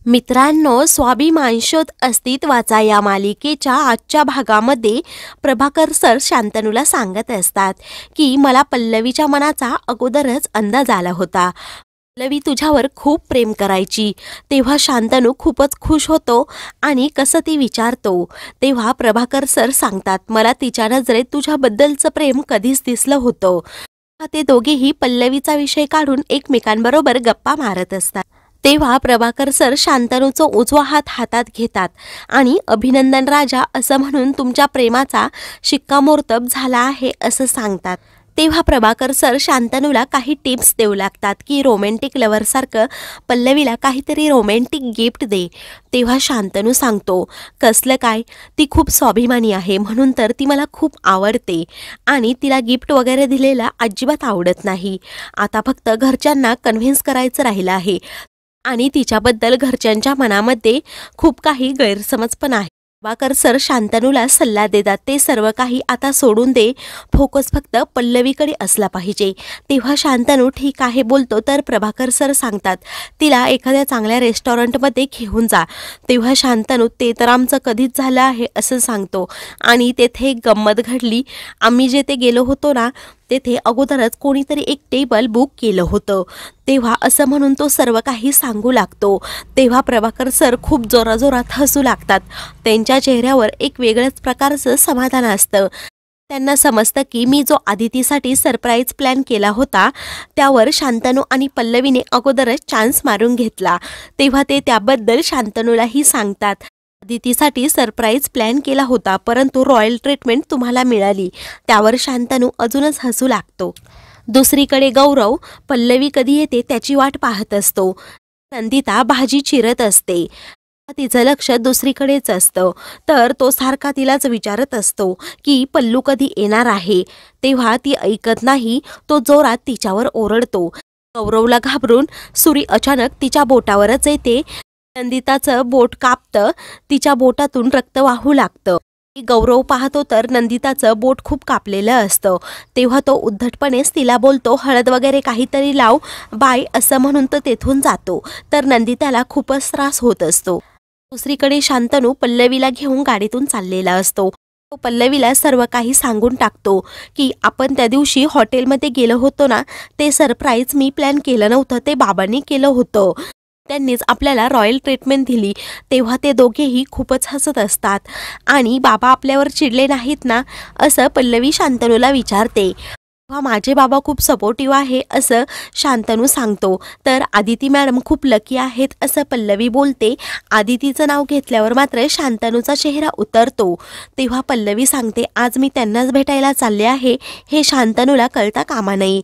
मित्रांनो, स्वाभिमान शोध अस्तित्वाचा या मालिकेच्या आजच्या भागामध्ये प्रभाकर सर शांतनूला सांगत असतात की मला पल्लवीच्या मनाचा अगोदरच अंदाज आला होता. पल्लवी तुझ्यावर खूप प्रेम करायची. तेव्हा शांतनू खूपच खुश होतो आणि कसं ती विचारतो. तेव्हा प्रभाकर सर सांगतात, मला तिच्या नजरेत तुझ्याबद्दलचं प्रेम कधीच दिसलं होतं. ते दोघेही पल्लवीचा विषय काढून एकमेकांबरोबर गप्पा मारत असतात. तेव्हा प्रभाकर सर शांतनूचा उजवा हात हातात घेतात आणि अभिनंदन राजा असं म्हणून तुमच्या प्रेमाचा शिक्कामोर्तब झाला आहे असं सांगतात. तेव्हा प्रभाकर सर शांतनूला काही टिप्स देऊ लागतात की रोमॅन्टिक लव्हरसारखं पल्लवीला काहीतरी रोमॅन्टिक गिफ्ट दे. तेव्हा शांतनू सांगतो, कसलं काय, ती खूप स्वाभिमानी आहे म्हणून तर ती मला खूप आवडते आणि तिला गिफ्ट वगैरे दिलेला अजिबात आवडत नाही. आता फक्त घरच्यांना कन्व्हिन्स करायचं राहिलं आहे आणि तिच्याबद्दल घरच्यांच्या मनामध्ये खूप काही गैरसमज पण आहे. प्रभाकर सर शांतनूला सल्ला देतात, ते सर्व काही आता सोडून दे, फोकस फक्त पल्लवीकडे असला पाहिजे. तेव्हा शांतनू ठीक आहे बोलतो. तर प्रभाकर सर सांगतात, तिला एखाद्या चांगल्या रेस्टॉरंटमध्ये घेऊन जा. तेव्हा शांतनू, ते तर आमचं कधीच झालं आहे असं सांगतो आणि तेथे एक गंमत घडली. आम्ही जेथे गेलो होतो ना, तेथे अगोदरच कोणीतरी एक टेबल बुक केलं होतं. तेव्हा असं म्हणून तो सर्व काही सांगू लागतो. तेव्हा प्रभाकर सर खूप जोराजोरात हसू लागतात. त्यांच्या चेहऱ्यावर एक वेगळ्याच प्रकारचं समाधान असतं. त्यांना समजतं की मी जो आदितीसाठी सरप्राईज प्लॅन केला होता त्यावर शांतनू आणि पल्लवीने अगोदरच चान्स मारून घेतला. तेव्हा ते त्याबद्दल शांतनूलाही सांगतात, आदितीसाठी सरप्राईज प्लॅन केला होता परंतु रॉयल ट्रीटमेंट तुम्हाला मिळाली. त्यावर शांतनू अजूनच हसू लागतो. दुसरीकडे गौरव पल्लवी कधी येते त्याची वाट पाहत असतो. नंदिता भाजी चिरत असते. तिचं लक्ष दुसरीकडेच असतं. तर तो सारखा तिलाच विचारत असतो की पल्लू कधी येणार आहे. तेव्हा ती ऐकत नाही. तो जोरात तिच्यावर ओरडतो. गौरवला घाबरून सुरी अचानक तिच्या बोटावरच येते. नंदिताचं बोट कापतं. तिच्या बोटातून रक्त वाहू लागतं. गौरव पाहतो तर नंदिताचं बोट खूप कापलेलं असतं. तेव्हा तो उद्धटपणेच तिला बोलतो, हळद वगैरे काहीतरी लाव बाय असं म्हणून तो तेथून जातो. तर नंदिताला खूपच त्रास होत असतो. दुसरीकडे शांतनू पल्लवीला घेऊन गाडीतून चाललेला असतो. तो पल्लवीला सर्व काही सांगून टाकतो की आपण त्या दिवशी हॉटेलमध्ये गेलो होतो ना, ते सरप्राईज मी प्लॅन केलं नव्हतं, ते बाबांनी केलं होतं. त्यांनीच आपल्याला रॉयल ट्रीटमेंट दिली. तेव्हा ते दोघेही खूपच हसत असतात आणि बाबा आपल्यावर चिडले नाहीत ना असं पल्लवी शांतनूला विचारते. तेव्हा माझे बाबा खूप सपोर्टिव्ह आहे असं शांतनू सांगतो. तर आदिती मॅडम खूप लकी आहेत असं पल्लवी बोलते. आदितीचं नाव घेतल्यावर मात्र शांतनूचा चेहरा उतरतो. तेव्हा पल्लवी सांगते, आज मी त्यांनाच भेटायला चालले आहे हे शांतनूला कळता कामा नये.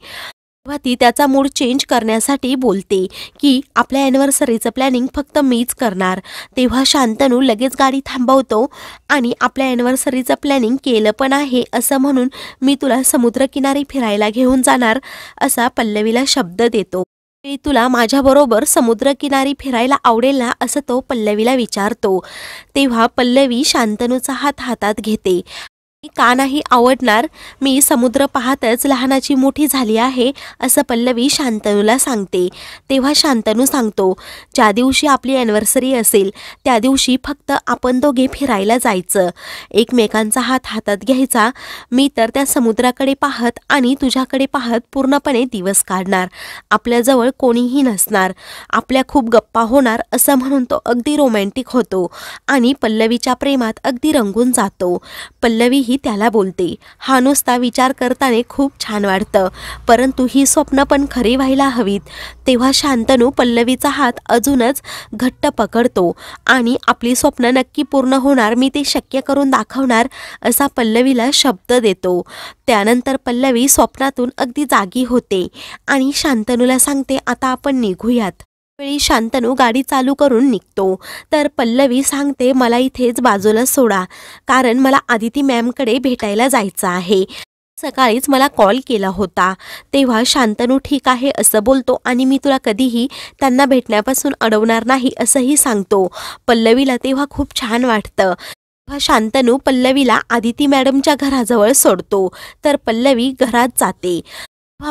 तेव्हा ती त्याचा मूड चेंज करण्यासाठी बोलते की आपल्या ॲनिव्हर्सरीचं प्लॅनिंग फक्त मीच करणार. तेव्हा शांतनू लगेच गाडी थांबवतो आणि आपल्या ॲनिव्हर्सरीचं प्लॅनिंग केलं पण आहे असं म्हणून मी तुला समुद्रकिनारी फिरायला घेऊन जाणार असा पल्लवीला शब्द देतो. तुला माझ्याबरोबर समुद्रकिनारी फिरायला आवडेल ना असं तो पल्लवीला विचारतो. तेव्हा पल्लवी शांतनूचा हात हातात घेते. का नाही आवडणार, मी समुद्र पाहतच लहानाची मोठी झाली आहे असं पल्लवी शांतनूला सांगते. तेव्हा शांतनू सांगतो, ज्या दिवशी आपली ॲनिव्हर्सरी असेल त्या दिवशी फक्त आपण दोघे फिरायला जायचं, एकमेकांचा हात हातात घ्यायचा. मी तर त्या समुद्राकडे पाहत आणि तुझ्याकडे पाहत पूर्णपणे दिवस काढणार. आपल्याजवळ कोणीही नसणार, आपल्या खूप गप्पा होणार असं म्हणून तो अगदी रोमॅन्टिक होतो आणि पल्लवीच्या प्रेमात अगदी रंगून जातो. पल्लवी ही त्याला बोलते, हा नुसता विचार करताना खूप छान वाटतं परंतु ही स्वप्न पण खरी व्हायला हवीत. तेव्हा शांतनू पल्लवीचा हात अजूनच घट्ट पकडतो आणि आपली स्वप्न नक्की पूर्ण होणार, मी ते शक्य करून दाखवणार असा पल्लवीला शब्द देतो. त्यानंतर पल्लवी स्वप्नातून अगदी जागी होते आणि शांतनूला सांगते, आता आपण निघूयात. वेळी शांतनू गाडी चालू करून निघतो. तर पल्लवी सांगते, मला इथेच बाजूला सोडा कारण मला आदिती मॅमकडे भेटायला जायचं आहे. सकाळीच मला कॉल केला होता. तेव्हा शांतनू ठीक आहे असं बोलतो आणि मी तुला कधीही त्यांना भेटण्यापासून अडवणार नाही असंही सांगतो. पल्लवीला तेव्हा खूप छान वाटतं. तेव्हा शांतनू पल्लवीला आदिती मॅडमच्या घराजवळ सोडतो. तर पल्लवी घरात जाते.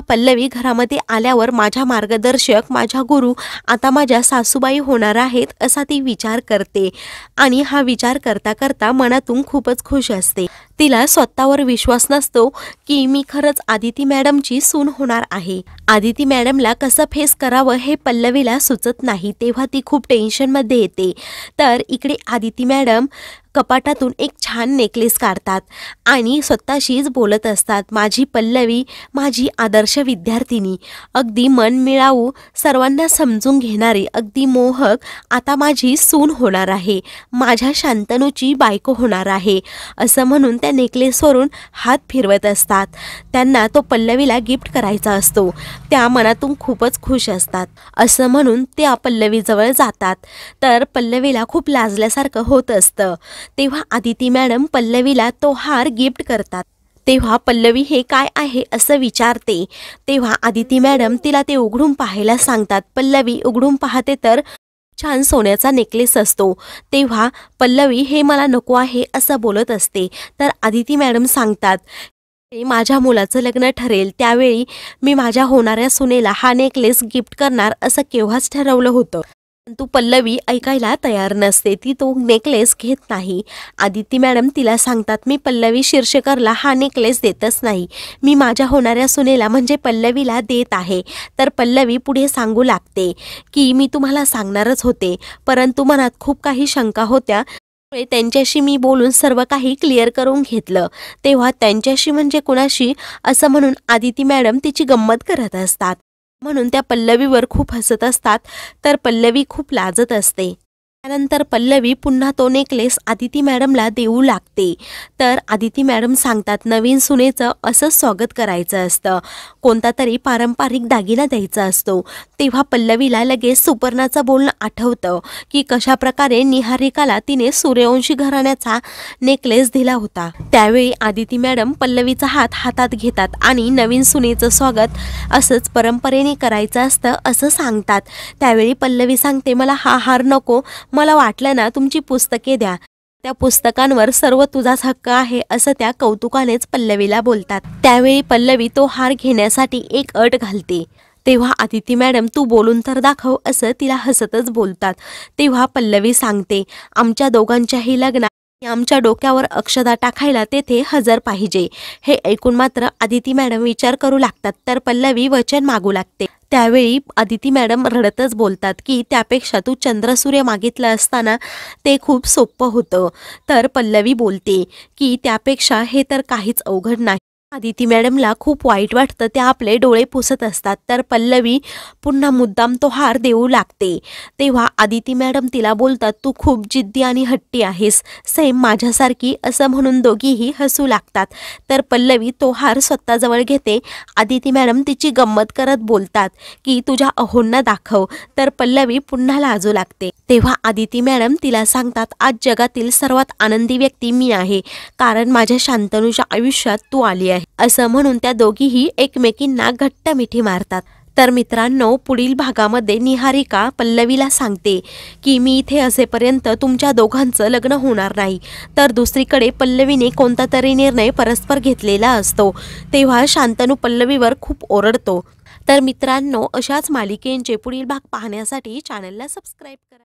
पल्लवी घरामध्ये आल्यावर माझ्या मार्गदर्शक, माझ्या गुरु आता माझ्या सासूबाई होणार आहेत असा ती विचार करते आणि हा विचार करता करता मनातून खूपच खुश असते. तिला स्वतःवर विश्वास नसतो की मी खरंच आदिती मॅडमची सून होणार आहे. आदिती मॅडमला कसं फेस करावं हे पल्लवीला सुचत नाही, तेव्हा ती खूप टेन्शनमध्ये येते. तर इकडे आदिती मॅडम कपाटातून एक छान नेकलेस काढतात आणि स्वतःशीच बोलत असतात, माझी पल्लवी, माझी आदर्श विद्यार्थिनी, अगदी मन मिळावू, सर्वांना समजून घेणारी, अगदी मोहक आता माझी सून होणार आहे, माझ्या शांतनूची बायको होणार आहे असं म्हणून त्या नेकलेसवरून हात फिरवत असतात. त्यांना तो पल्लवीला गिफ्ट करायचा असतो. त्या मनातून खूपच खुश असतात. असं म्हणून त्या पल्लवीजवळ जातात. तर पल्लवीला खूप लाजल्यासारखं होत असतं. तेव्हा आदिती मॅडम पल्लवीला तो हार गिफ्ट करतात. तेव्हा पल्लवी हे काय आहे असं विचारते. तेव्हा आदिती मॅडम तिला ते उघडून पाहायला सांगतात. पल्लवी उघडून पाहते तर छान सोन्याचा नेकलेस असतो. तेव्हा पल्लवी हे मला नको आहे असं बोलत असते. तर आदिती मॅडम सांगतात, माझ्या मुलाचं लग्न ठरेल त्यावेळी मी माझ्या होणाऱ्या सुनेला हा नेकलेस गिफ्ट करणार असं केव्हाच ठरवलं होतं. परंतु पल्लवी ऐकायला तयार नसते. ती तो नेकलेस घेत नाही. आदिती मॅडम तिला सांगतात, मी पल्लवी शिरशेकरला हा नेकलेस देतच नाही, मी माझ्या होणाऱ्या सुनेला म्हणजे पल्लवीला देत आहे. तर पल्लवी पुढे सांगू लागते की मी तुम्हाला सांगणारच होते, परंतु मनात खूप काही शंका होत्या, त्यांच्याशी मी बोलून सर्व काही क्लिअर करून घेतलं. तेव्हा त्यांच्याशी म्हणजे कुणाशी असं म्हणून आदिती मॅडम तिची गंमत करत असतात. म्हणून त्या पल्लवीवर खूप हसत असतात. तर पल्लवी खूप लाजत असते. त्यानंतर पल्लवी पुन्हा तो नेकलेस आदिती मॅडमला देऊ लागते. तर आदिती मॅडम सांगतात, नवीन सुनेचं असं स्वागत करायचं असतं, कोणता तरी पारंपरिक दागिना द्यायचा असतो. तेव्हा पल्लवीला लगेच सुपर्णाचं बोलणं आठवतं की कशा प्रकारे निहारिकाला तिने सूर्यवंशी घराण्याचा नेकलेस दिला होता. त्यावेळी आदिती मॅडम पल्लवीचा हात हातात घेतात आणि नवीन सुनेचं स्वागत असंच परंपरेने करायचं असतं असं सांगतात. त्यावेळी पल्लवी सांगते, मला हा हार नको, मला वाटलं ना तुमची पुस्तके द्या, त्या पुस्तकांवर सर्व तुझाच हक्क आहे असं त्या कौतुकानेच पल्लवीला बोलतात. त्यावेळी पल्लवी तो हार घेण्यासाठी एक अट घालते. तेव्हा आदिती मॅडम तू बोलून तर दाखव असं तिला हसतच बोलतात. तेव्हा पल्लवी सांगते, आमच्या दोघांच्याही लग्नात आमच्या डोक्यावर अक्षता टाकायला तेथे हजर पाहिजे. हे ऐकून मात्र आदिती मॅडम विचार करू लागतात. तर पल्लवी वचन मागू लागते. त्यावेळी आदिती मॅडम रडतच बोलतात की त्यापेक्षा तू चंद्रसूर्य मागितलं असताना ते खूप सोपं होतं. तर पल्लवी बोलते की त्यापेक्षा हे तर काहीच अवघड नाही. आदिती मॅडमला खूप वाईट वाटतं. त्या आपले डोळे पुसत असतात. तर पल्लवी पुन्हा मुद्दाम तो हार देऊ लागते. तेव्हा आदिती मॅडम तिला बोलतात, तू खूप जिद्दी आणि हट्टी आहेस, सेम माझ्यासारखी असं म्हणून दोघीही हसू लागतात. तर पल्लवी तो हार स्वतःजवळ घेते. आदिती मॅडम तिची गंमत करत बोलतात की तुझ्या अहोंना दाखव. तर पल्लवी पुन्हा लाजू लागते. तेव्हा आदिती मॅडम तिला सांगतात, आज जगातील सर्वात आनंदी व्यक्ती मी आहे, कारण माझ्या शांतनूच्या आयुष्यात तू आली आहे असं म्हणून त्या दोघीही एकमेकींना घट्ट मिठी मारतात. तर मित्रांनो, पुढील भागामध्ये निहारिका पल्लवीला सांगते की मी इथे असेपर्यंत तुमच्या दोघांचं लग्न होणार नाही. तर दुसरीकडे पल्लवीने कोणता तरी निर्णय परस्पर घेतलेला असतो. तेव्हा शांतनू पल्लवीवर खूप ओरडतो. तर मित्रांनो, अशाच मालिकेंचे पुढील भाग पाहण्यासाठी चॅनलला सबस्क्राईब करा.